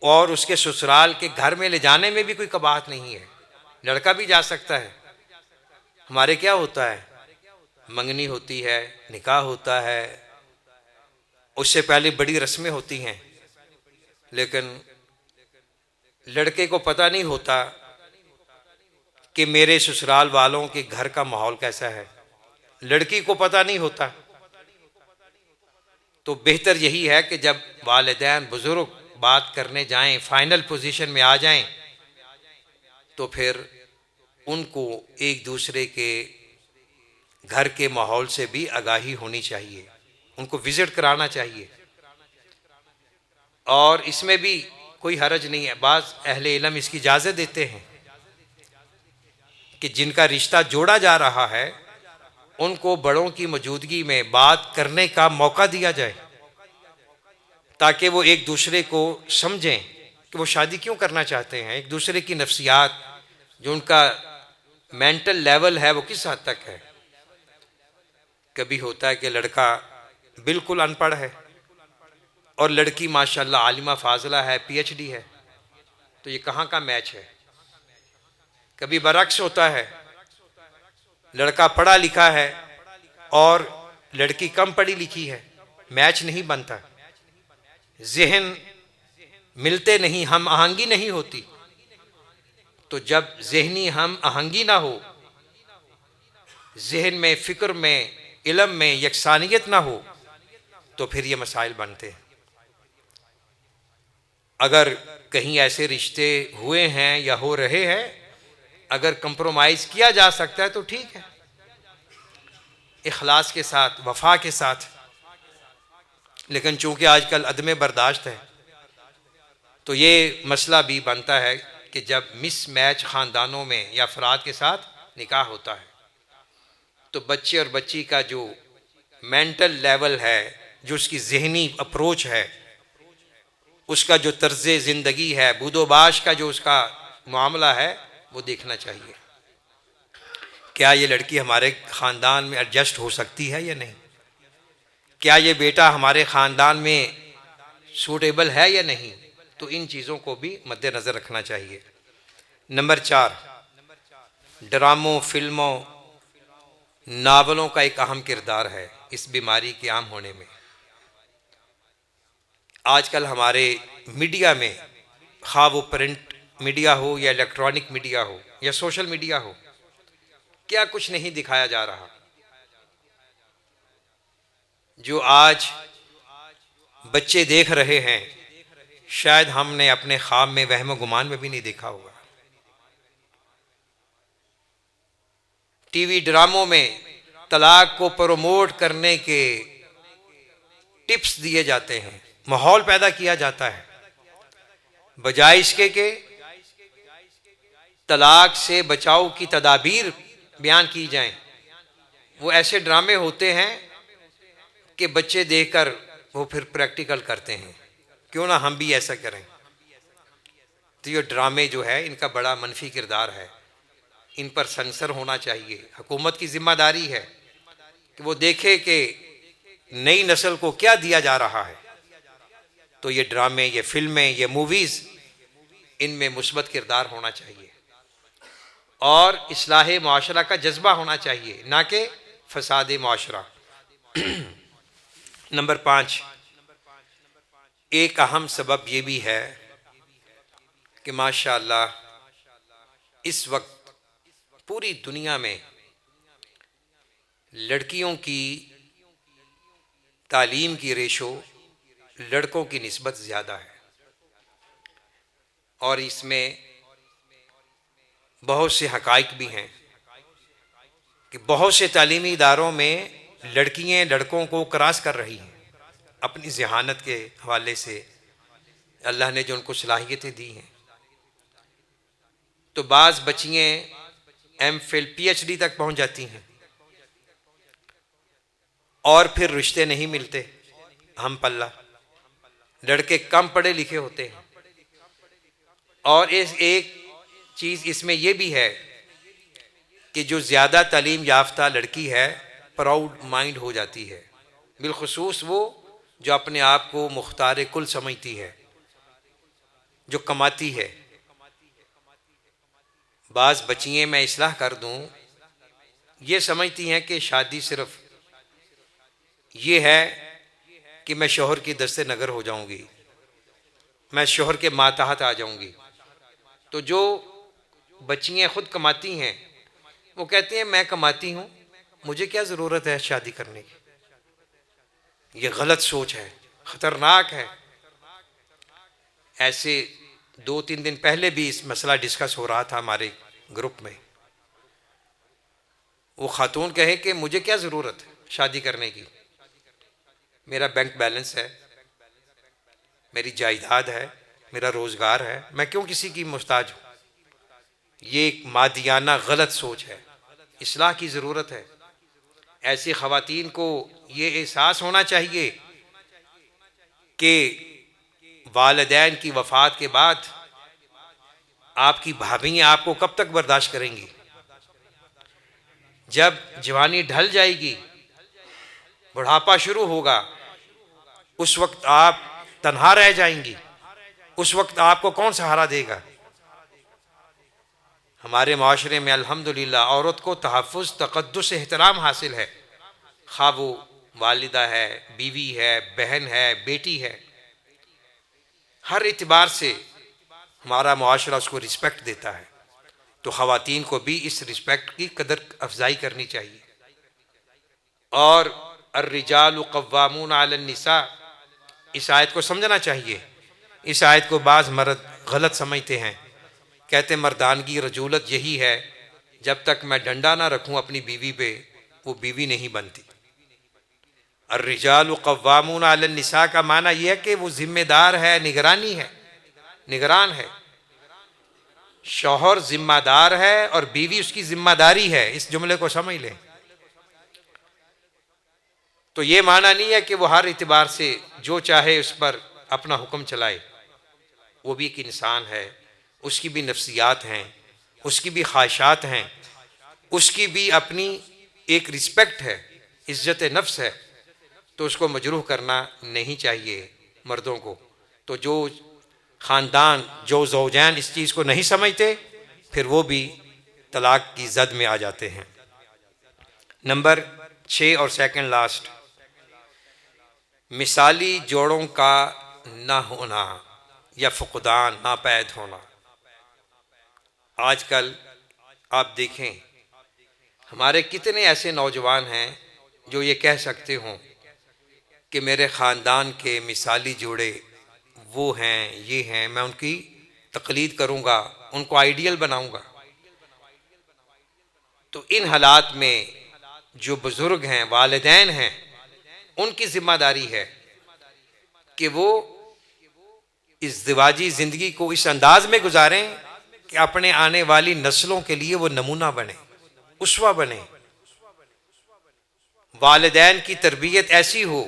اور اس کے سسرال کے گھر میں لے جانے میں بھی کوئی قباحت نہیں ہے، لڑکا بھی جا سکتا ہے۔ ہمارے کیا ہوتا ہے، منگنی ہوتی ہے، نکاح ہوتا ہے، اس سے پہلے بڑی رسمیں ہوتی ہیں، لیکن لڑکے کو پتہ نہیں ہوتا کہ میرے سسرال والوں کے گھر کا ماحول کیسا ہے، لڑکی کو پتہ نہیں ہوتا۔ تو بہتر یہی ہے کہ جب والدین بزرگ بات کرنے جائیں، فائنل پوزیشن میں آ جائیں، تو پھر ان کو ایک دوسرے کے گھر کے ماحول سے بھی آگاہی ہونی چاہیے، ان کو وزٹ کرانا چاہیے۔ اور اس میں بھی کوئی حرج نہیں ہے، بعض اہل علم اس کی اجازت دیتے ہیں کہ جن کا رشتہ جوڑا جا رہا ہے ان کو بڑوں کی موجودگی میں بات کرنے کا موقع دیا جائے، تاکہ وہ ایک دوسرے کو سمجھیں کہ وہ شادی کیوں کرنا چاہتے ہیں، ایک دوسرے کی نفسیات، جو ان کا مینٹل لیول ہے وہ کس حد تک ہے۔ کبھی ہوتا ہے کہ لڑکا بالکل ان پڑھ ہے اور لڑکی ماشاءاللہ عالمہ فاضلہ ہے، پی ایچ ڈی ہے، تو یہ کہاں کا میچ ہے۔ کبھی برعکس ہوتا ہے، لڑکا پڑھا لکھا ہے اور لڑکی کم پڑھی لکھی ہے، میچ نہیں بنتا، ذہن ملتے نہیں، ہم آہنگی نہیں ہوتی. تو جب ذہنی ہم آہنگی نہ ہو، ذہن میں، فکر میں، علم میں یکسانیت نہ ہو، تو پھر یہ مسائل بنتے ہیں. اگر کہیں ایسے رشتے ہوئے ہیں یا ہو رہے ہیں، اگر کمپرومائز کیا جا سکتا ہے تو ٹھیک ہے، اخلاص کے ساتھ، وفا کے ساتھ. لیکن چونکہ آج کل عدم برداشت ہے، تو یہ مسئلہ بھی بنتا ہے کہ جب مس میچ خاندانوں میں یا افراد کے ساتھ نکاح ہوتا ہے تو بچے اور بچی کا جو مینٹل لیول ہے، جو اس کی ذہنی اپروچ ہے، اس کا جو طرز زندگی ہے، بود و باش کا جو اس کا معاملہ ہے، وہ دیکھنا چاہیے. کیا یہ لڑکی ہمارے خاندان میں ایڈجسٹ ہو سکتی ہے یا نہیں؟ کیا یہ بیٹا ہمارے خاندان میں سوٹیبل ہے یا نہیں؟ تو ان چیزوں کو بھی مد نظر رکھنا چاہیے. نمبر 4، ڈراموں، فلموں، ناولوں کا ایک اہم کردار ہے اس بیماری کے عام ہونے میں. آج کل ہمارے میڈیا میں، خواہ وہ پرنٹ میڈیا ہو یا الیکٹرانک میڈیا ہو یا سوشل میڈیا ہو، کیا کچھ نہیں دکھایا جا رہا جو آج بچے دیکھ رہے ہیں، شاید ہم نے اپنے خواب میں، وہم و گمان میں بھی نہیں دیکھا ہوگا. ٹی وی ڈراموں میں طلاق کو پروموٹ کرنے کے ٹپس دیے جاتے ہیں، ماحول پیدا کیا جاتا ہے، بجائے اس کے کہ طلاق سے بچاؤ کی تدابیر بیان کی جائیں. وہ ایسے ڈرامے ہوتے ہیں کہ بچے دیکھ کر وہ پھر پریکٹیکل کرتے ہیں، کیوں نہ ہم بھی ایسا کریں. تو یہ ڈرامے جو ہے ان کا بڑا منفی کردار ہے، ان پر سنسر ہونا چاہیے. حکومت کی ذمہ داری ہے کہ وہ دیکھے کہ نئی نسل کو کیا دیا جا رہا ہے. تو یہ ڈرامے، یہ فلمیں، یہ موویز، ان میں مثبت کردار ہونا چاہیے اور اصلاح معاشرہ کا جذبہ ہونا چاہیے، نہ کہ فساد معاشرہ. نمبر 5، ایک اہم سبب یہ بھی ہے کہ ماشاءاللہ اس وقت پوری دنیا میں لڑکیوں کی تعلیم کی ریشو لڑکوں کی نسبت زیادہ ہے، اور اس میں بہت سے حقائق بھی ہیں کہ بہت سے تعلیمی اداروں میں لڑکیاں لڑکوں کو کراس کر رہی ہیں اپنی ذہانت کے حوالے سے، اللہ نے جو ان کو صلاحیتیں دی ہیں. تو بعض بچیاں M Phil P H D تک پہنچ جاتی ہیں اور پھر رشتے نہیں ملتے، ہم پلہ. لڑکے کم پڑھے لکھے ہوتے ہیں. اور ایک چیز اس میں یہ بھی ہے کہ جو زیادہ تعلیم یافتہ لڑکی ہے پراؤڈ مائنڈ ہو جاتی ہے، بالخصوص وہ جو اپنے آپ کو مختار کل سمجھتی ہے، جو کماتی ہے. بعض بچیاں، میں اصلاح کر دوں، یہ سمجھتی ہیں کہ شادی صرف یہ ہے کہ میں شوہر کی دست نگر ہو جاؤں گی، میں شوہر کے ماتحت آ جاؤں گی. تو جو بچیاں خود کماتی ہیں وہ کہتی ہیں میں کماتی ہوں، مجھے کیا ضرورت ہے شادی کرنے کی. یہ غلط سوچ ہے، خطرناک ہے. ایسے 2-3 دن پہلے بھی اس مسئلہ ڈسکس ہو رہا تھا ہمارے گروپ میں. وہ خاتون کہے کہ مجھے کیا ضرورت ہے شادی کرنے کی، میرا بینک بیلنس ہے، میری جائیداد ہے، میرا روزگار ہے، میں کیوں کسی کی محتاج ہوں. یہ ایک مادیانہ غلط سوچ ہے، اصلاح کی ضرورت ہے. ایسی خواتین کو یہ احساس ہونا چاہیے کہ والدین کی وفات کے بعد آپ کی بھابھیاں آپ کو کب تک برداشت کریں گی. جب جوانی ڈھل جائے گی، بڑھاپا شروع ہوگا، اس وقت آپ تنہا رہ جائیں گی، اس وقت آپ کو کون سہارا دے گا. ہمارے معاشرے میں الحمدللہ عورت کو تحفظ، تقدس، احترام حاصل ہے، خواہ وہ والدہ ہے، بیوی ہے، بہن ہے، بیٹی ہے، ہر اعتبار سے ہمارا معاشرہ اس کو رسپیکٹ دیتا ہے، تو خواتین کو بھی اس رسپیکٹ کی قدر افزائی کرنی چاہیے۔ اور الرجال قوامون علی النساء، اس آیت کو سمجھنا چاہیے۔ اس آیت کو بعض مرد غلط سمجھتے ہیں، کہتے مردانگی رجولت یہی ہے جب تک میں ڈنڈا نہ رکھوں اپنی بیوی پہ وہ بیوی نہیں بنتی۔ الرجال قوامون علی النساء کا معنی یہ ہے کہ وہ ذمہ دار ہے، نگرانی ہے، نگران ہے۔ شوہر ذمہ دار ہے اور بیوی اس کی ذمہ داری ہے، اس جملے کو سمجھ لیں۔ تو یہ معنی نہیں ہے کہ وہ ہر اعتبار سے جو چاہے اس پر اپنا حکم چلائے، وہ بھی ایک انسان ہے، اس کی بھی نفسیات ہیں، اس کی بھی خواہشات ہیں، اس کی بھی اپنی ایک رسپیکٹ ہے، عزت نفس ہے، تو اس کو مجروح کرنا نہیں چاہیے مردوں کو۔ تو جو خاندان، جو زوجین اس چیز کو نہیں سمجھتے، پھر وہ بھی طلاق کی زد میں آ جاتے ہیں۔ نمبر 6 اور سیکنڈ لاسٹ، مثالی جوڑوں کا نہ ہونا یا فقدان، ناپید ہونا۔ آج کل آپ دیکھیں ہمارے کتنے ایسے نوجوان ہیں جو یہ کہہ سکتے ہوں کہ میرے خاندان کے مثالی جوڑے وہ ہیں، یہ ہیں، میں ان کی تقلید کروں گا، ان کو آئیڈیل بناؤں گا۔ تو ان حالات میں جو بزرگ ہیں، والدین ہیں، ان کی ذمہ داری ہے کہ وہ ازدواجی زندگی کو اس انداز میں گزاریں کہ اپنے آنے والی نسلوں کے لیے وہ نمونہ بنے، اسوہ بنے۔ والدین کی تربیت ایسی ہو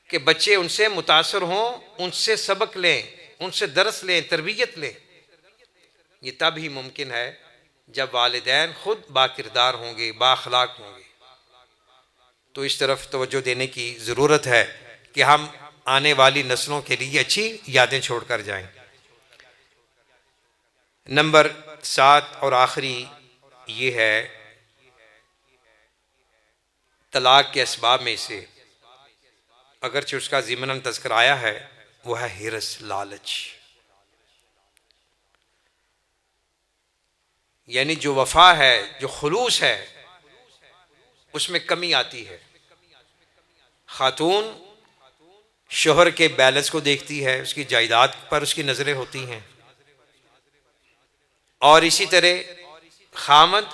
کہ بچے ان سے متاثر ہوں، ان سے سبق لیں، ان سے درس لیں، تربیت لیں۔ یہ تب ہی ممکن ہے جب والدین خود باکردار ہوں گے، با اخلاق ہوں گے۔ تو اس طرف توجہ دینے کی ضرورت ہے کہ ہم آنے والی نسلوں کے لیے اچھی یادیں چھوڑ کر جائیں۔ نمبر 7 اور آخری یہ ہے، طلاق کے اسباب میں سے اگرچہ اس کا ضمناً تذکر آیا ہے، وہ ہے ہرس، لالچ۔ یعنی جو وفا ہے، جو خلوص ہے، اس میں کمی آتی ہے۔ خاتون شوہر کے بیلنس کو دیکھتی ہے، اس کی جائیداد پر اس کی نظریں ہوتی ہیں، اور اسی طرح خامد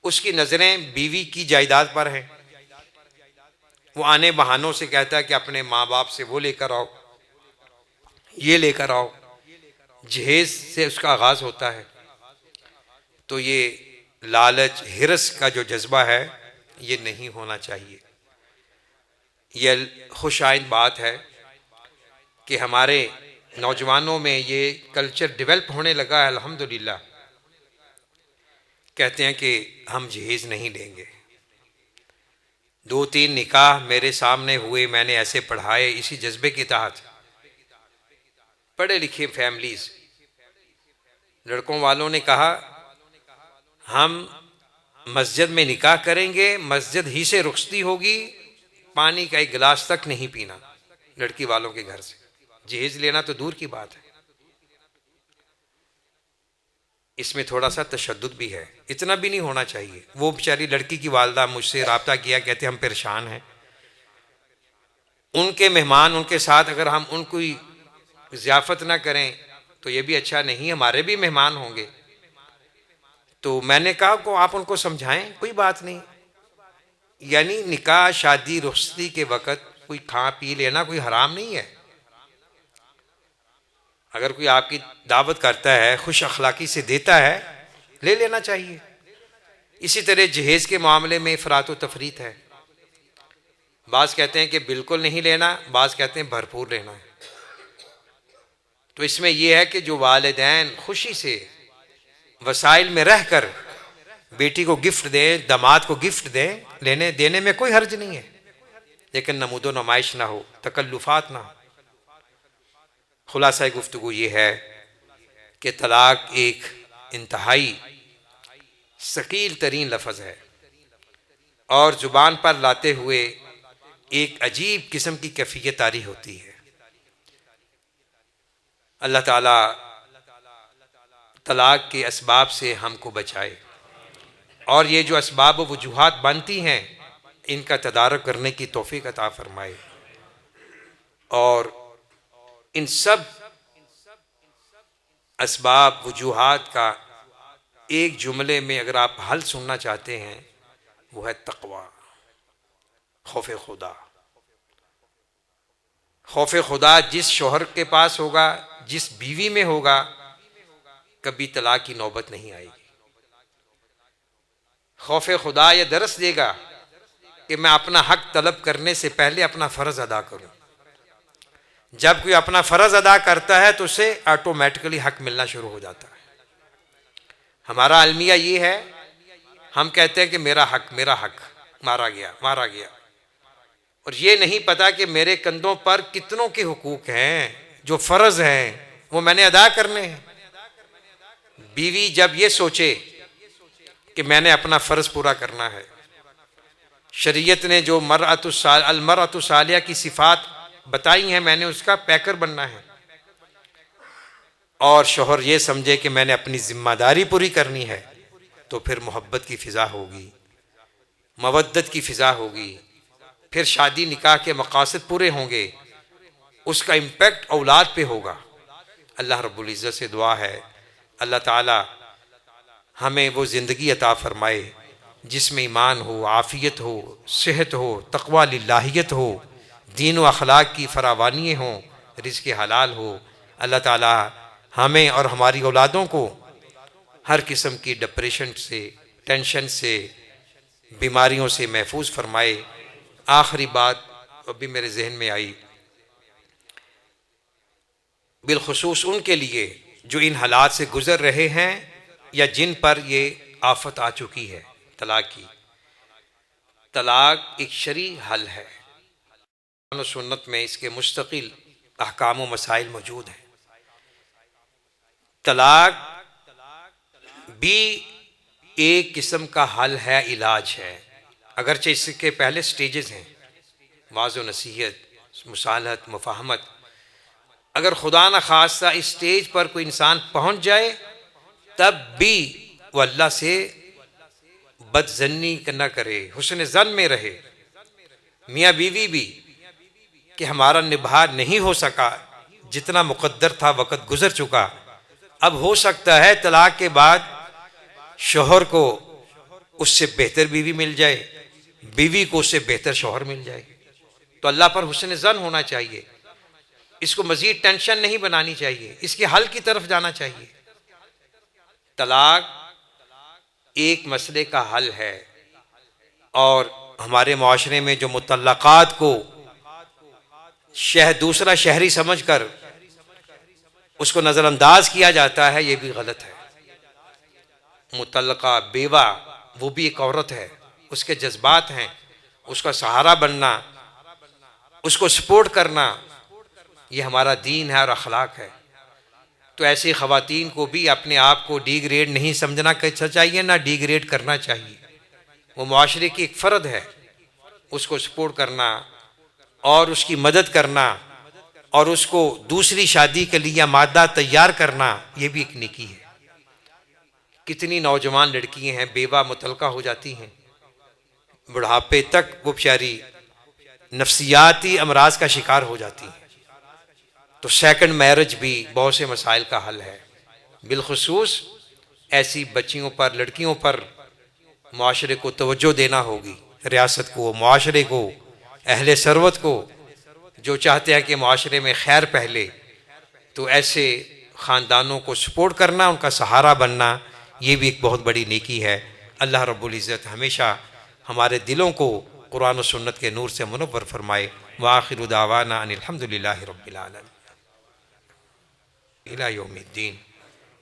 اس کی نظریں بیوی کی جائیداد پر ہیں۔ وہ آنے بہانوں سے کہتا ہے کہ اپنے ماں باپ سے وہ لے کر آؤ، یہ لے کر آؤ، جہیز سے اس کا آغاز ہوتا ہے۔ تو یہ لالچ، ہرس کا جو جذبہ ہے، یہ نہیں ہونا چاہیے۔ یہ خوش آئند بات ہے کہ ہمارے نوجوانوں میں یہ کلچر ڈیولپ ہونے لگا ہے، الحمدللہ۔ کہتے ہیں کہ ہم جہیز نہیں لیں گے۔ 2-3 نکاح میرے سامنے ہوئے، میں نے ایسے پڑھائے، اسی جذبے کے تحت۔ پڑھے لکھے فیملیز، لڑکوں والوں نے کہا ہم مسجد میں نکاح کریں گے، مسجد ہی سے رخصتی ہوگی، پانی کا ایک گلاس تک نہیں پینا لڑکی والوں کے گھر سے۔ جہیز لینا تو دور کی بات ہے۔ اس میں تھوڑا سا تشدد بھی ہے، اتنا بھی نہیں ہونا چاہیے۔ وہ بیچاری لڑکی کی والدہ مجھ سے رابطہ کیا، کہتے ہم پریشان ہیں، ان کے مہمان، ان کے ساتھ اگر ہم ان کو ضیافت نہ کریں تو یہ بھی اچھا نہیں، ہمارے بھی مہمان ہوں گے۔ تو میں نے کہا کہ آپ ان کو سمجھائیں، کوئی بات نہیں، یعنی نکاح، شادی، رخصتی کے وقت کوئی کھا پی لینا کوئی حرام نہیں ہے۔ اگر کوئی آپ کی دعوت کرتا ہے، خوش اخلاقی سے دیتا ہے، لے لینا چاہیے۔ اسی طرح جہیز کے معاملے میں افراط و تفریط ہے۔ بعض کہتے ہیں کہ بالکل نہیں لینا، بعض کہتے ہیں بھرپور لینا ہے۔ تو اس میں یہ ہے کہ جو والدین خوشی سے وسائل میں رہ کر بیٹی کو گفٹ دیں، داماد کو گفٹ دیں، دینے میں کوئی حرج نہیں ہے، لیکن نمود و نمائش نہ ہو، تکلفات نہ ہو۔ خلاصہ گفتگو یہ ہے کہ طلاق ایک انتہائی ثقیل ترین لفظ ہے، اور زبان پر لاتے ہوئے ایک عجیب قسم کی کیفیت طاری ہوتی ہے۔ اللہ تعالیٰ طلاق کے اسباب سے ہم کو بچائے، اور یہ جو اسباب و وجوہات بنتی ہیں ان کا تدارک کرنے کی توفیق عطا فرمائے، اور ان سب اسباب وجوہات کا ایک جملے میں اگر آپ حل سننا چاہتے ہیں وہ ہے تقوی، خوف خدا۔ خوف خدا جس شوہر کے پاس ہوگا، جس بیوی میں ہوگا، کبھی طلاق کی نوبت نہیں آئے گی۔ خوف خدا یہ درس دے گا کہ میں اپنا حق طلب کرنے سے پہلے اپنا فرض ادا کروں۔ جب کوئی اپنا فرض ادا کرتا ہے تو اسے آٹومیٹکلی حق ملنا شروع ہو جاتا ہے۔ ہمارا المیہ یہ ہے، ہم کہتے ہیں کہ میرا حق، مارا گیا، اور یہ نہیں پتا کہ میرے کندھوں پر کتنوں کے حقوق ہیں، جو فرض ہیں وہ میں نے ادا کرنے ہیں۔ بیوی جب یہ سوچے کہ میں نے اپنا فرض پورا کرنا ہے، شریعت نے جو المرأۃ الصالحہ کی صفات بتائی ہیں، میں نے اس کا پیکر بننا ہے، اور شوہر یہ سمجھے کہ میں نے اپنی ذمہ داری پوری کرنی ہے، تو پھر محبت کی فضا ہوگی، مودت کی فضا ہوگی، پھر شادی نکاح کے مقاصد پورے ہوں گے، اس کا امپیکٹ اولاد پہ ہوگا۔ اللہ رب العزت سے دعا ہے اللہ تعالی ہمیں وہ زندگی عطا فرمائے جس میں ایمان ہو، عافیت ہو، صحت ہو، تقوی للہیت ہو، دین و اخلاق کی فراوانی ہوں، رزق حلال ہو۔ اللہ تعالی ہمیں اور ہماری اولادوں کو ہر قسم کی ڈپریشن سے، ٹینشن سے، بیماریوں سے محفوظ فرمائے۔ آخری بات ابھی میرے ذہن میں آئی، بالخصوص ان کے لیے جو ان حالات سے گزر رہے ہیں یا جن پر یہ آفت آ چکی ہے طلاق کی۔ طلاق ایک شرعی حل ہے، قرآن و سنت میں اس کے مستقل احکام و مسائل موجود ہیں۔ طلاق بھی ایک قسم کا حل ہے، علاج ہے، اگرچہ اس کے پہلے سٹیجز ہیں، واعظ و نصیحت، مصالحت، مفاہمت۔ اگر خدا نخواستہ اس سٹیج پر کوئی انسان پہنچ جائے تب بھی وہ اللہ سے بد ظنی نہ کرے، حسن ظن میں رہے۔ میاں بیوی بھی کہ ہمارا نبھا نہیں ہو سکا، جتنا مقدر تھا وقت گزر چکا، اب ہو سکتا ہے طلاق کے بعد شوہر کو اس سے بہتر بیوی مل جائے، بیوی کو اس سے بہتر شوہر مل جائے، تو اللہ پر حسن ظن ہونا چاہیے، اس کو مزید ٹینشن نہیں بنانی چاہیے، اس کے حل کی طرف جانا چاہیے۔ طلاق ایک مسئلے کا حل ہے، اور ہمارے معاشرے میں جو مطلقات کو دوسرا شہری سمجھ کر اس کو نظر انداز کیا جاتا ہے، یہ بھی غلط ہے۔ مطلقہ بیوہ وہ بھی ایک عورت ہے، اس کے جذبات ہیں، اس کا سہارا بننا، اس کو سپورٹ کرنا، یہ ہمارا دین ہے اور اخلاق ہے۔ تو ایسی خواتین کو بھی اپنے آپ کو ڈی گریڈ نہیں سمجھنا چاہیے، نہ ڈی گریڈ کرنا چاہیے۔ وہ معاشرے کی ایک فرد ہے، اس کو سپورٹ کرنا اور اس کی مدد کرنا اور اس کو دوسری شادی کے لیے مادہ تیار کرنا، یہ بھی ایک نیکی ہے۔ کتنی نوجوان لڑکیاں ہیں بیوہ مطلقہ ہو جاتی ہیں، بڑھاپے تک وہ بیچاری نفسیاتی امراض کا شکار ہو جاتی ہیں۔ تو سیکنڈ میرج بھی بہت سے مسائل کا حل ہے۔ بالخصوص ایسی بچیوں پر، لڑکیوں پر معاشرے کو توجہ دینا ہوگی، ریاست کو، معاشرے کو، اہل ثروت کو، جو چاہتے ہیں کہ معاشرے میں خیر پھیلے، تو ایسے خاندانوں کو سپورٹ کرنا، ان کا سہارا بننا، یہ بھی ایک بہت بڑی نیکی ہے۔ اللہ رب العزت ہمیشہ ہمارے دلوں کو قرآن و سنت کے نور سے منور فرمائے۔ وآخر دعوانا ان الحمد للہ رب العالمین الی یوم الدین۔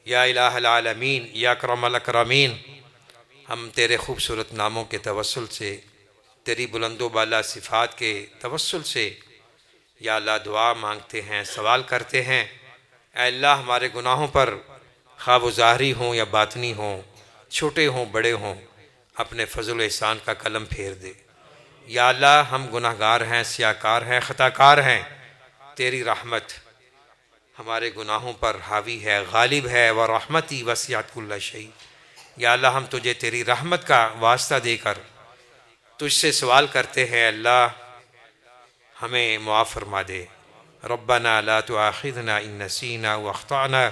یا الہ العالمین، یا اکرم الاکرمین، ہم تیرے خوبصورت ناموں کے توسل سے، تیری بلند و بالا صفات کے توسل سے یا اللہ دعا مانگتے ہیں، سوال کرتے ہیں۔ اے اللہ ہمارے گناہوں پر، خواہ وہ ظاہری ہوں یا باطنی ہوں، چھوٹے ہوں بڑے ہوں، اپنے فضل و احسان کا قلم پھیر دے۔ یا اللہ ہم گناہ گار ہیں، سیاہ کار ہیں، خطا کار ہیں، تیری رحمت ہمارے گناہوں پر حاوی ہے، غالب ہے۔ وَرَحْمَتِي وَسِعَتْ كُلَّ شَيْءٍ، یا اللہ ہم تجھے تیری رحمت کا واسطہ دے کر تجھ سے سوال کرتے ہیں، اللہ ہمیں معاف فرما دے۔ ربنا لا تؤاخذنا ان نسینا واخطأنا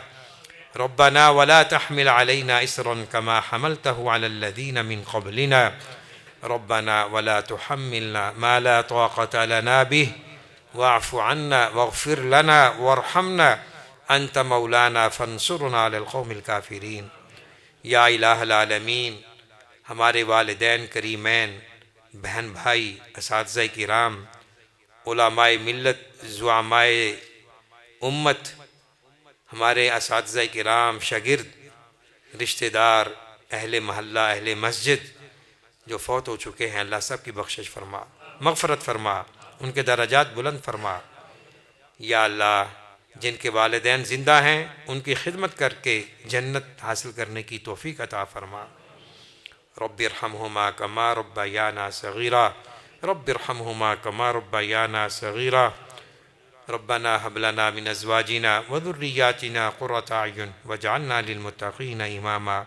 ربنا ولا تحمل علينا إصرا كما حملته على الذين من قبلنا ربنا ولا تحملنا ما لا طاقة لنا به واعف عنا واغفر لنا وارحمنا أنت مولانا فانصرنا على القوم الكافرين۔ یا الہ العالمین، ہمارے والدین کریمین، بہن بھائی، اساتذہ کرام، علماء ملت، زعماء امت، ہمارے اساتذہ کرام، شاگرد، رشتہ دار، اہل محلہ، اہل مسجد جو فوت ہو چکے ہیں، اللہ سب کی بخشش فرما، مغفرت فرما، ان کے درجات بلند فرما۔ یا اللہ جن کے والدین زندہ ہیں ان کی خدمت کر کے جنت حاصل کرنے کی توفیق عطا فرما۔ رب ارحمہما کما ربیانا صغیرا رب ارحمہما کما ربیانا صغیرا ربنا هب لنا من ازواجنا وذریاتنا قرۃ اعین واجعلنا للمتقین اماما۔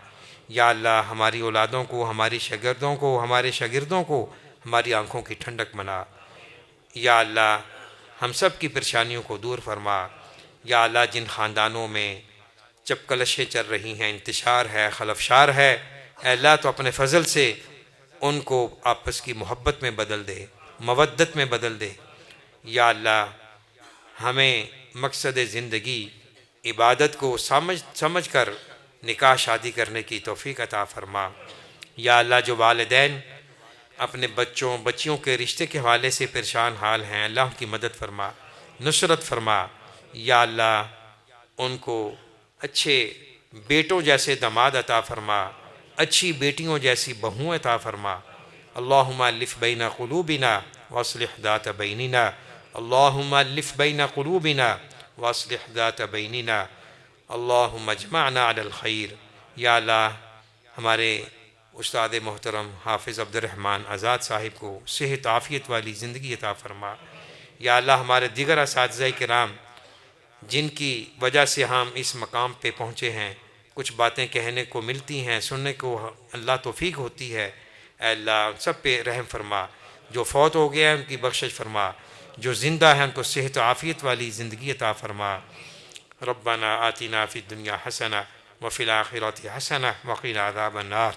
یا اللہ ہماری اولادوں کو، ہماری شاگردوں کو، ہمارے شاگردوں کو ہماری آنکھوں کی ٹھنڈک بنا۔ یا اللہ ہم سب کی پریشانیوں کو دور فرما۔ یا اللہ جن خاندانوں میں چپکلشیں چل رہی ہیں، انتشار ہے، خلفشار ہے، اے اللہ تو اپنے فضل سے ان کو آپس کی محبت میں بدل دے، مودت میں بدل دے۔ یا اللہ ہمیں مقصد زندگی عبادت کو سمجھ کر نکاح شادی کرنے کی توفیق عطا فرما۔ یا اللہ جو والدین اپنے بچوں بچیوں کے رشتے کے حوالے سے پریشان حال ہیں، اللہ ان کی مدد فرما، نصرت فرما۔ یا اللہ ان کو اچھے بیٹوں جیسے داماد عطا فرما، اچھی بیٹیوں جیسی بہویں عطا فرما۔ اللہم الف بین قلوبنا واصلح ذات بیننا، اللہم الف بین قلوبنا واصلح ذات بیننا، اللہم اجمعنا علی الخیر۔ یا اللہ ہمارے استاد محترم حافظ عبد الرحمن آزاد صاحب کو صحت عافیت والی زندگی عطا فرما۔ یا اللہ ہمارے دیگر اساتذہ کرام جن کی وجہ سے ہم اس مقام پہ پہنچے ہیں، کچھ باتیں کہنے کو ملتی ہیں، سننے کو اللہ توفیق ہوتی ہے، اے اللہ سب پہ رحم فرما۔ جو فوت ہو گیا ہے ان کی بخشش فرما، جو زندہ ہیں ان کو صحت و عافیت والی زندگی عطا فرما۔ ربنا آتنا فی الدنیا حسنہ وفی الآخرۃ حسنہ وقنا عذاب النار۔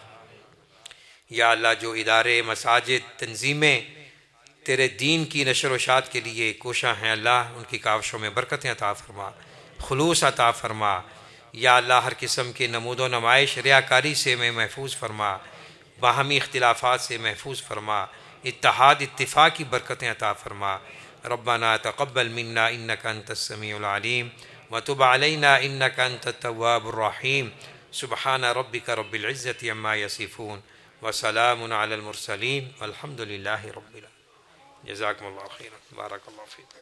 یا اللہ جو ادارے، مساجد، تنظیمیں تیرے دین کی نشر و اشاعت کے لیے کوشاں ہیں، اللہ ان کی کاوشوں میں برکتیں عطا فرما، خلوص عطا فرما۔ یا اللہ ہر قسم کے نمود و نمائش، ریاکاری سے میں محفوظ فرما، باہمی اختلافات سے محفوظ فرما، اتحاد اتفاق کی برکتیں عطا فرما۔ ربنا تقبل منا انک انت السمیع العلیم وتب علینا انک انت التواب الرحیم۔ سبحان ربک رب العزۃ عما یصفون وسلام علی المرسلین والحمد للہ رب العالمین۔ جزاکم اللہ خیرا، بارک اللہ فیکم۔